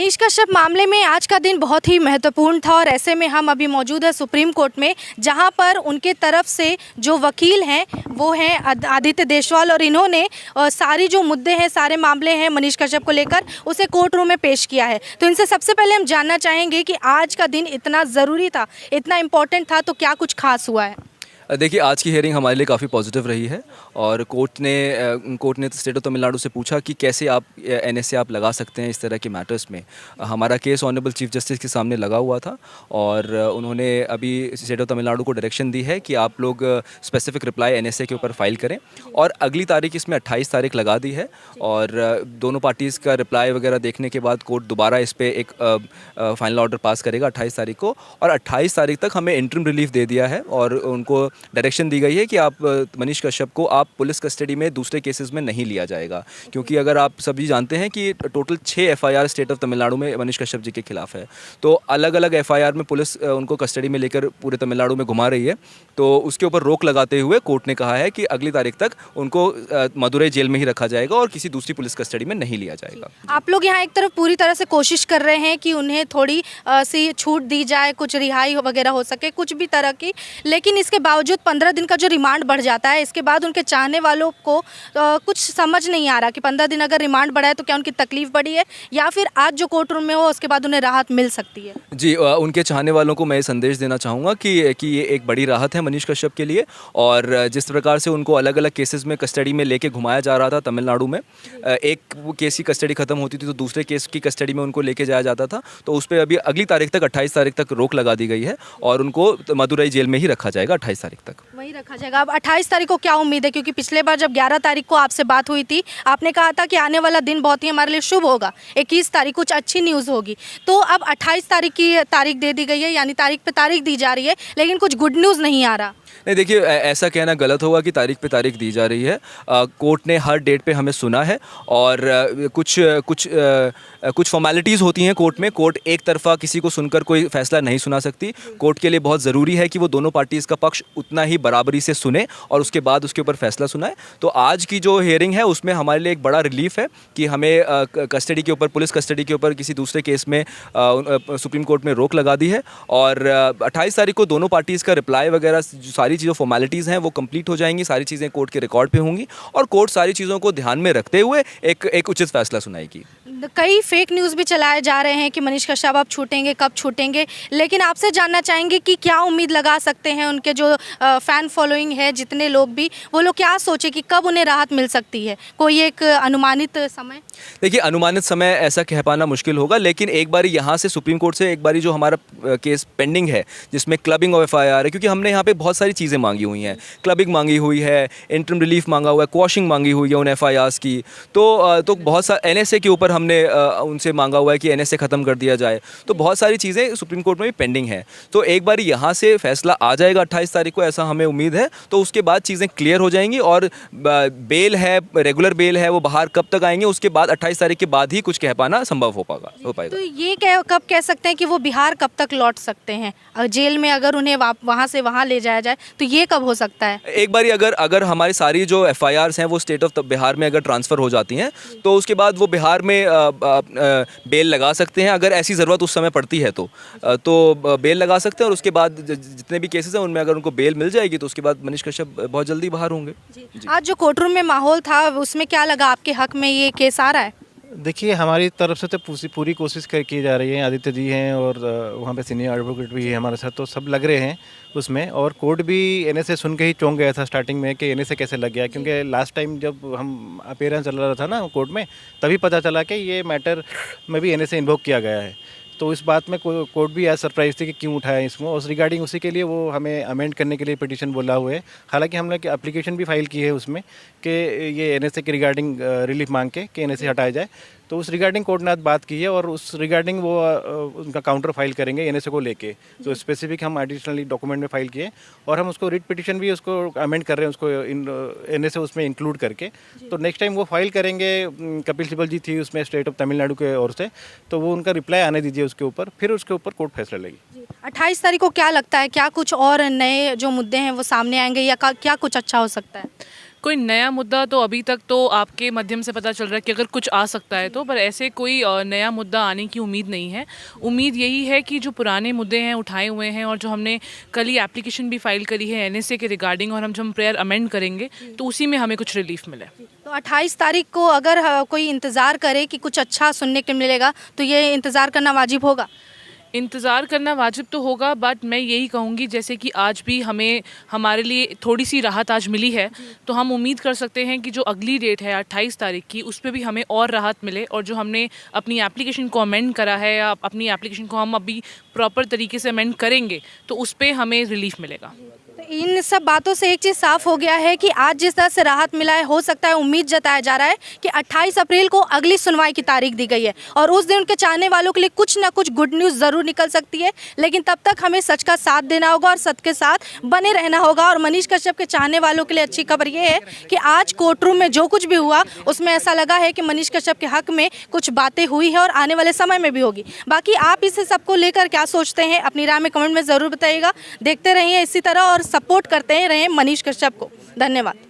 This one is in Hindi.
मनीष कश्यप मामले में आज का दिन बहुत ही महत्वपूर्ण था और ऐसे में हम अभी मौजूद है सुप्रीम कोर्ट में, जहां पर उनके तरफ से जो वकील हैं वो हैं आदित्य देशवाल और इन्होंने सारी जो मुद्दे हैं, सारे मामले हैं मनीष कश्यप को लेकर, उसे कोर्ट रूम में पेश किया है। तो इनसे सबसे पहले हम जानना चाहेंगे कि आज का दिन इतना ज़रूरी था, इतना इम्पोर्टेंट था, तो क्या कुछ खास हुआ है? देखिए, आज की हियरिंग हमारे लिए काफ़ी पॉजिटिव रही है और कोर्ट ने स्टेट ऑफ तमिलनाडु से पूछा कि कैसे आप एनएसए आप लगा सकते हैं इस तरह के मैटर्स में। हमारा केस ऑनरेबल चीफ जस्टिस के सामने लगा हुआ था और उन्होंने अभी स्टेट ऑफ तमिलनाडु को डायरेक्शन दी है कि आप लोग स्पेसिफिक रिप्लाई एनएसए के ऊपर फाइल करें और अगली तारीख इसमें 28 तारीख लगा दी है और दोनों पार्टीज़ का रिप्लाई वगैरह देखने के बाद कोर्ट दोबारा इस पर एक फाइनल ऑर्डर पास करेगा 28 तारीख को, और 28 तारीख तक हमें इंटरिम रिलीफ दे दिया है और उनको डायरेक्शन दी गई है कि आप मनीष कश्यप को आप पुलिस कस्टडी में दूसरे केसेस में नहीं लिया जाएगा, क्योंकि अगर आप सभी जानते हैं कि total 6 FIR state of Tamil Nadu में मनीष कश्यप जी के खिलाफ है। तो अलग अलग एफआईआर में पुलिस उनको कस्टडी में लेकर पूरे तमिलनाडु में घुमा रही है। तो उसके ऊपर रोक लगाते हुए कोर्ट ने कहा है कि अगली तारीख तक उनको मदुरई जेल में ही रखा जाएगा और किसी दूसरी पुलिस कस्टडी में नहीं लिया जाएगा। आप लोग यहाँ एक तरफ पूरी तरह से कोशिश कर रहे हैं कि उन्हें थोड़ी सी छूट दी जाए, कुछ रिहाई वगैरह हो सके, कुछ भी तरह की, लेकिन इसके बावजूद 15 दिन का जो रिमांड बढ़ जाता है, इसके बाद उनके चाहने वालों को कुछ समझ नहीं आ रहा कि 15 दिन अगर रिमांड बढ़ा है तो क्या उनकी तकलीफ बढ़ी है या फिर आज जो कोर्ट रूम में हो उसके बाद उन्हें राहत मिल सकती है। जी, उनके चाहने वालों को मैं ये संदेश देना चाहूँगा कि ये एक बड़ी राहत है मनीष कश्यप के लिए, और जिस प्रकार से उनको अलग अलग केसेस में कस्टडी में लेके घुमाया जा रहा था तमिलनाडु में, एक केस की कस्टडी खत्म होती थी तो दूसरे केस की कस्टडी में उनको लेके जाया जाता था, तो उस पर अभी अगली तारीख तक 28 तारीख तक रोक लगा दी गई है और उनको मदुरई जेल में ही रखा जाएगा 28 तारीख तक। वहीं रखा जाएगा। अब 28 तारीख को क्या उम्मीद है, क्योंकि पिछले बार जब 11 तारीख को आपसे बात हुई थी, आपने कहा था कि आने वाला दिन बहुत ही हमारे लिए शुभ होगा, 21 तारीख कुछ अच्छी न्यूज़ होगी, तो अब 28 तारीख की तारीख दे दी गई है, यानी तारीख पे तारीख दी जा रही है, लेकिन कुछ गुड न्यूज़ नहीं आ रहा। नहीं, देखिए, ऐसा कहना गलत होगा कि तारीख पे तारीख दी जा रही है। कोर्ट ने हर डेट पे हमें सुना है और कुछ फॉर्मेलिटीज़ होती हैं कोर्ट में। कोर्ट एक तरफा किसी को सुनकर कोई फैसला नहीं सुना सकती। कोर्ट के लिए बहुत ज़रूरी है कि वो दोनों पार्टीज़ का पक्ष उतना ही बराबरी से सुने और उसके बाद उसके ऊपर फैसला सुनाए। तो आज की जो हियरिंग है उसमें हमारे लिए एक बड़ा रिलीफ है कि हमें कस्टडी के ऊपर, पुलिस कस्टडी के ऊपर किसी दूसरे केस में सुप्रीम कोर्ट में रोक लगा दी है और 28 तारीख को दोनों पार्टीज़ का रिप्लाई वगैरह सारी चीज़ों फॉर्मेलिटीज़ हैं वो कंप्लीट हो जाएंगी, सारी चीज़ें कोर्ट के रिकॉर्ड पे होंगी और कोर्ट सारी चीज़ों को ध्यान में रखते हुए एक उचित फैसला सुनाएगी। कई फेक न्यूज़ भी चलाए जा रहे हैं कि मनीष कश्यप अब छूटेंगे, कब छूटेंगे, लेकिन आपसे जानना चाहेंगे कि क्या उम्मीद लगा सकते हैं उनके जो फ़ैन फॉलोइंग है, जितने लोग भी, वो लोग क्या सोचे कि कब उन्हें राहत मिल सकती है? कोई एक अनुमानित समय? देखिए, अनुमानित समय ऐसा कह पाना मुश्किल होगा, लेकिन एक बारी यहाँ से सुप्रीम कोर्ट से एक बारी जो हमारा केस पेंडिंग है जिसमें क्लबिंग ऑफ एफआईआर है, क्योंकि हमने यहाँ पे बहुत सारी चीज़ें मांगी हुई हैं, क्लबिंग मांगी हुई है, इंटरिम रिलीफ मांगा हुआ है, क्वॉशिंग मांगी हुई है उन एफआईआर्स की, तो बहुत सारा एनएसए के ऊपर हमने उनसे मांगा हुआ है कि एनएसए ख़त्म कर दिया जाए। तो बहुत सारी चीज़ें सुप्रीम कोर्ट में भी पेंडिंग है। तो एक बार यहाँ से फैसला आ जाएगा 28 तारीख को, ऐसा हमें उम्मीद है, तो उसके बाद चीज़ें क्लियर हो जाएंगी और बेल है, रेगुलर बेल है, वो बाहर कब तक आएंगे उसके बाद 28 तारीख के बाद ही कुछ कह पाना संभव हो पाएगा। तो ये कब कह सकते हैं कि वो बिहार कब तक लौट सकते हैं? जेल में अगर उन्हें वहाँ से वहाँ ले जाया जाए तो ये कब हो सकता है? एक बारी अगर हमारी सारी जो एफआईआर्स हैं वो स्टेट ऑफ बिहार में अगर ट्रांसफ़र हो जाती हैं तो उसके बाद वो बिहार में बेल लगा सकते हैं, अगर ऐसी ज़रूरत उस समय पड़ती है तो बेल लगा सकते हैं और उसके बाद जितने भी केसेस हैं उनमें अगर उनको बेल मिल जाएगी तो उसके बाद मनीष कश्यप बहुत जल्दी बाहर होंगे। आज जो कोर्ट रूम में माहौल था उसमें क्या लगा, आपके हक में ये केस आ रहा है? देखिए, हमारी तरफ से तो पूरी कोशिश की जा रही है। आदित्य जी हैं और वहाँ पे सीनियर एडवोकेट भी है हमारे साथ, तो सब लग रहे हैं उसमें, और कोर्ट भी एनएसए सुन के ही चौंक गया था स्टार्टिंग में कि एनएसए कैसे लग गया, क्योंकि लास्ट टाइम जब हम अपीयरेंस चल रहा था ना कोर्ट में, तभी पता चला कि ये मैटर में भी एनएसए इन्वोक किया गया है। तो इस बात में कोर्ट भी आज सरप्राइज थी कि क्यों उठाया इसको, और रिगार्डिंग उसी के लिए वो हमें अमेंड करने के लिए पिटीशन बोला हुआ है। हालांकि हमने एप्लीकेशन भी फाइल की है उसमें कि ये एनएसए के रिगार्डिंग रिलीफ मांग के कि एनएसए हटाया जाए, तो उस रिगार्डिंग कोर्ट ने आज बात की है और उस रिगार्डिंग वो उनका काउंटर फाइल करेंगे एनएसए को लेके। तो स्पेसिफिक हम एडिशनली डॉक्यूमेंट में फाइल किए और हम उसको रिट पिटीशन भी उसको अमेंड कर रहे हैं, उसको एनएसए उसमें इंक्लूड करके। तो नेक्स्ट टाइम वो फाइल करेंगे, कपिल सिब्बल जी थी उसमें स्टेट ऑफ तमिलनाडु के ओर से, तो वो उनका रिप्लाई आने दीजिए उसके ऊपर, फिर उसके ऊपर कोर्ट फैसला लेगी। 28 तारीख को क्या लगता है, क्या कुछ और नए जो मुद्दे हैं वो सामने आएंगे या क्या कुछ अच्छा हो सकता है? कोई नया मुद्दा तो अभी तक तो आपके माध्यम से पता चल रहा है कि अगर कुछ आ सकता है तो, पर ऐसे कोई नया मुद्दा आने की उम्मीद नहीं है। उम्मीद यही है कि जो पुराने मुद्दे हैं उठाए हुए हैं, और जो हमने कल ही एप्लीकेशन भी फाइल करी है एनएसए के रिगार्डिंग, और हम जब प्रेयर अमेंड करेंगे तो उसी में हमें कुछ रिलीफ मिले। तो 28 तारीख को अगर कोई इंतज़ार करे कि कुछ अच्छा सुनने को मिलेगा तो ये इंतज़ार करना वाजिब होगा? इंतज़ार करना वाजिब तो होगा, बट मैं यही कहूँगी जैसे कि आज भी हमें हमारे लिए थोड़ी सी राहत आज मिली है, तो हम उम्मीद कर सकते हैं कि जो अगली डेट है 28 तारीख की, उस पर भी हमें और राहत मिले, और जो हमने अपनी एप्लीकेशन को अमेंड करा है या अपनी एप्लीकेशन को हम अभी प्रॉपर तरीके से अमेंड करेंगे तो उस पर हमें रिलीफ मिलेगा। तो इन सब बातों से एक चीज़ साफ हो गया है कि आज जिस तरह से राहत मिला है, हो सकता है, उम्मीद जताया जा रहा है कि 28 अप्रैल को अगली सुनवाई की तारीख दी गई है, और उस दिन उनके चाहने वालों के लिए कुछ ना कुछ गुड न्यूज़ ज़रूर निकल सकती है। लेकिन तब तक हमें सच का साथ देना होगा और सत्य के साथ बने रहना होगा। और मनीष कश्यप के चाहने वालों के लिए अच्छी खबर ये है कि आज कोर्ट रूम में जो कुछ भी हुआ उसमें ऐसा लगा है कि मनीष कश्यप के हक में कुछ बातें हुई है और आने वाले समय में भी होगी। बाकी आप इस सबको लेकर क्या सोचते हैं, अपनी राय में कमेंट में ज़रूर बताइएगा। देखते रहिए इसी तरह और सपोर्ट करते रहें मनीष कश्यप को। धन्यवाद।